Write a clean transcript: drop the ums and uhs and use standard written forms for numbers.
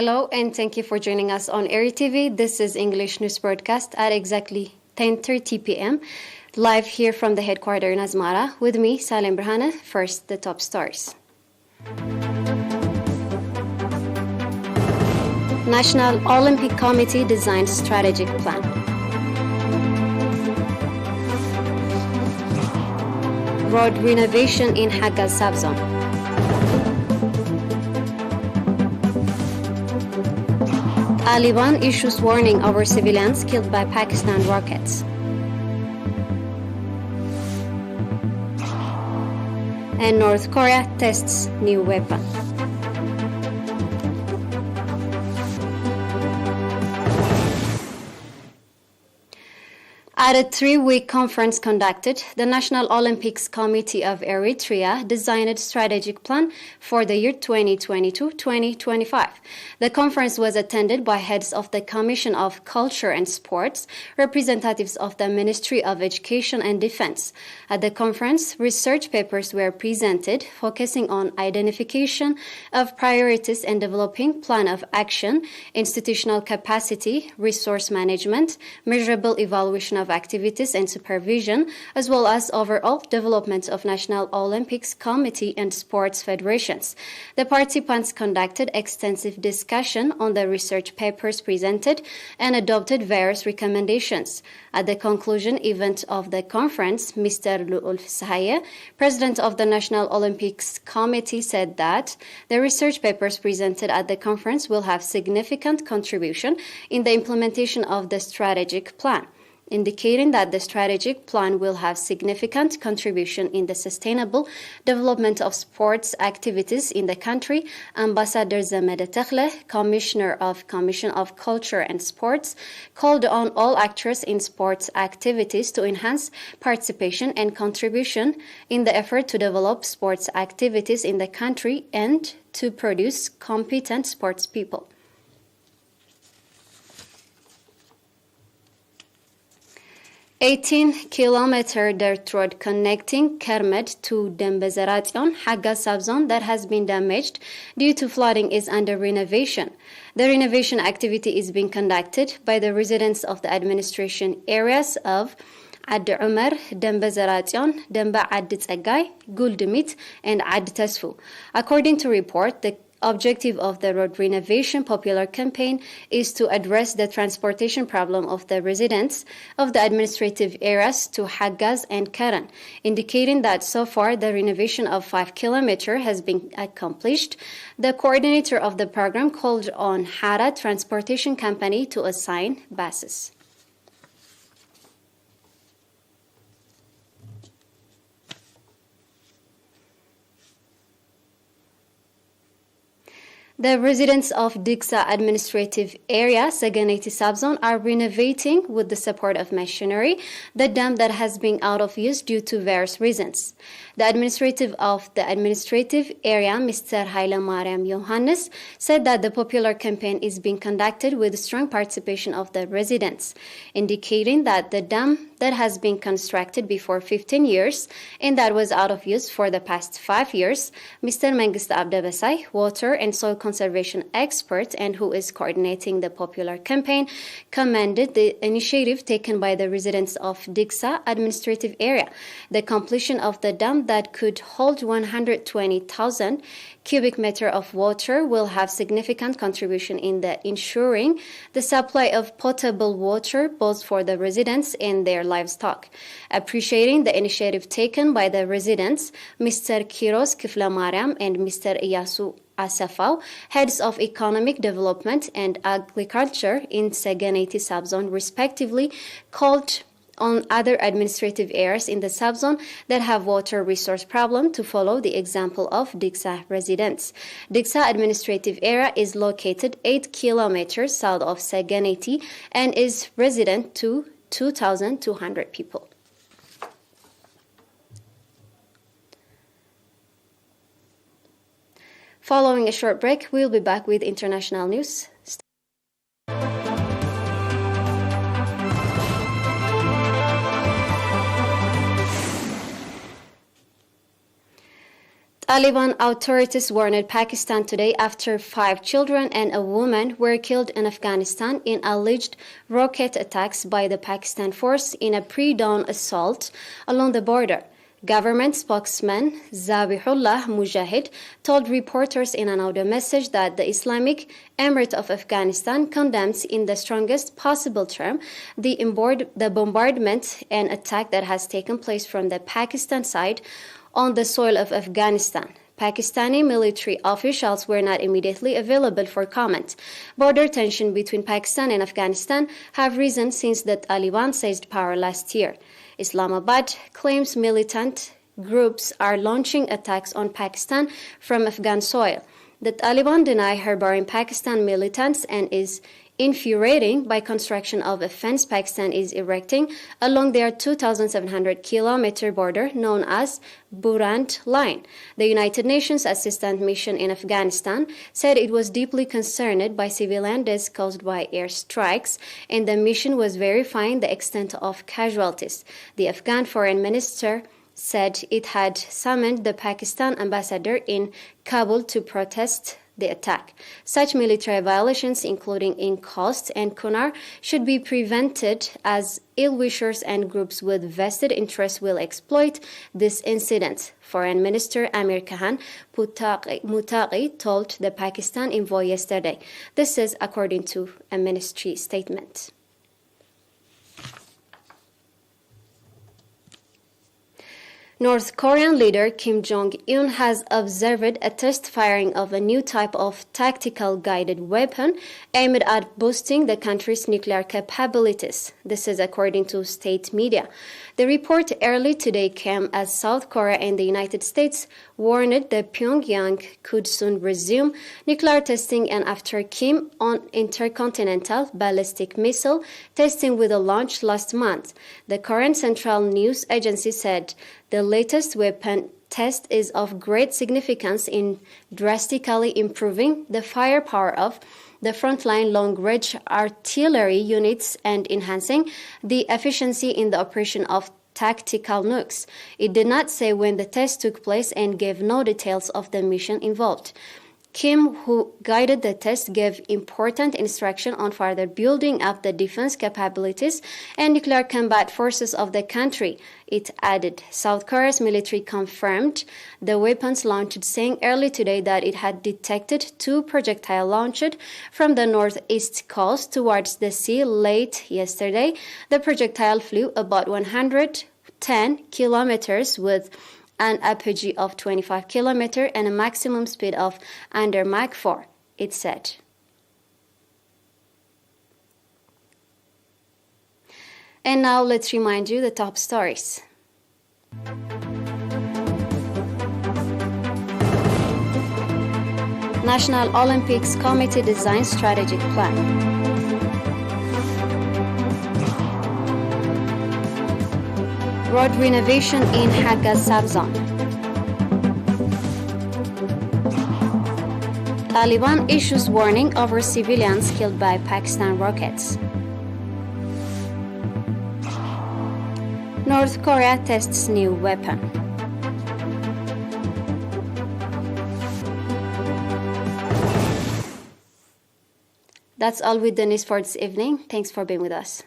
Hello, and thank you for joining us on ERi-TV. This is English news broadcast at exactly 10:30 p.m. live here from the headquarters in Asmara. With me, Salem Brhane. First, the top stars. National Olympic Committee designed strategic plan. Road renovation in Haggaz subzone. Taliban issues warning over civilians killed by Pakistan rockets. And North Korea tests new weapon. At a 3-week conference conducted, the National Olympics Committee of Eritrea designed a strategic plan for the year 2022-2025. The conference was attended by heads of the Commission of Culture and Sports, representatives of the Ministry of Education and Defense. At the conference, research papers were presented focusing on identification of priorities and developing plan of action, institutional capacity, resource management, measurable evaluation of activities and supervision, as well as overall development of National Olympics Committee and sports federations. The participants conducted extensive discussion on the research papers presented and adopted various recommendations. At the conclusion event of the conference, Mr. Lu'ul Sahaye, President of the National Olympics Committee, said that the research papers presented at the conference will have significant contribution in the implementation of the strategic plan, indicating that the strategic plan will have significant contribution in the sustainable development of sports activities in the country. Ambassador Zemede Tekle, Commissioner of Commission of Culture and Sports, called on all actors in sports activities to enhance participation and contribution in the effort to develop sports activities in the country and to produce competent sports people. 18-kilometer dirt road connecting Kermed to Dembezeration, Haggaz subzone that has been damaged due to flooding is under renovation. The renovation activity is being conducted by the residents of the administration areas of Ad Umar, Dembezeration, Demba Ad Tsagay, Guldemit, and Ad Tesfu. According to report, the objective of the road renovation popular campaign is to address the transportation problem of the residents of the administrative areas to Haggaz and Keren, indicating that so far the renovation of 5 kilometers has been accomplished. The coordinator of the program called on Hara Transportation Company to assign buses. The residents of Diksa administrative area, Saganeti subzone, are renovating with the support of machinery the dam that has been out of use due to various reasons. The administrative of the administrative area, Mr. Haile Mariam Yohannes, said that the popular campaign is being conducted with strong participation of the residents, indicating that the dam that has been constructed before 15 years and that was out of use for the past 5 years, Mr. Mengist Abdebesai, water and soil conservation expert and who is coordinating the popular campaign, commended the initiative taken by the residents of Diksa administrative area. The completion of the dam that could hold 120,000 cubic meter of water will have significant contribution in the ensuring the supply of potable water both for the residents and their livestock. Appreciating the initiative taken by the residents, Mr. Kiros Kiflamariam and Mr. Iyasu Asafau, heads of economic development and agriculture in Saganeti subzone respectively, called on other administrative areas in the subzone that have water resource problem to follow the example of Diksa residents. Diksa administrative area is located 8 kilometers south of Saganeti and is resident to 2,200 people. Following a short break, we'll be back with international news. Taliban authorities warned Pakistan today after 5 children and a woman were killed in Afghanistan in alleged rocket attacks by the Pakistan force in a pre-dawn assault along the border. Government spokesman Zabihullah Mujahid told reporters in an audio message that the Islamic Emirate of Afghanistan condemns in the strongest possible term the bombardment and attack that has taken place from the Pakistan side on the soil of Afghanistan. Pakistani military officials were not immediately available for comment. Border tension between Pakistan and Afghanistan have risen since the Taliban seized power last year. Islamabad claims militant groups are launching attacks on Pakistan from Afghan soil. The Taliban deny harboring Pakistan militants and is infuriating by construction of a fence Pakistan is erecting along their 2,700-kilometer border known as Burand Line. The United Nations Assistance Mission in Afghanistan said it was deeply concerned by civilian deaths caused by air strikes, and the mission was verifying the extent of casualties. The Afghan foreign minister said it had summoned the Pakistan ambassador in Kabul to protest the attack. Such military violations, including in Khost and Kunar, should be prevented as ill-wishers and groups with vested interests will exploit this incident. Foreign Minister Amir Khan Muttaqi told the Pakistan Envoy yesterday. This is according to a ministry statement. North Korean leader Kim Jong-un has observed a test firing of a new type of tactical guided weapon aimed at boosting the country's nuclear capabilities. This is according to state media. The report early today came as South Korea and the United States warned that Pyongyang could soon resume nuclear testing, and after Kim on intercontinental ballistic missile testing with a launch last month. The Korean Central News Agency said the latest weapon test is of great significance in drastically improving the firepower of the frontline long-range artillery units and enhancing the efficiency in the operation of tactical nukes. It did not say when the test took place and gave no details of the mission involved. Kim, who guided the test, gave important instruction on further building up the defense capabilities and nuclear combat forces of the country. It added, South Korea's military confirmed the weapons launched, saying early today that it had detected 2 projectiles launched from the northeast coast towards the sea late yesterday. The projectile flew about 110 kilometers with an apogee of 25 km and a maximum speed of under Mach 4, it said. And now let's remind you the top stories. National Olympics Committee designs strategic plan. Road renovation in Haga subzone. Taliban issues warning over civilians killed by Pakistan rockets. North Korea tests new weapon. That's all with the news for this evening. Thanks for being with us.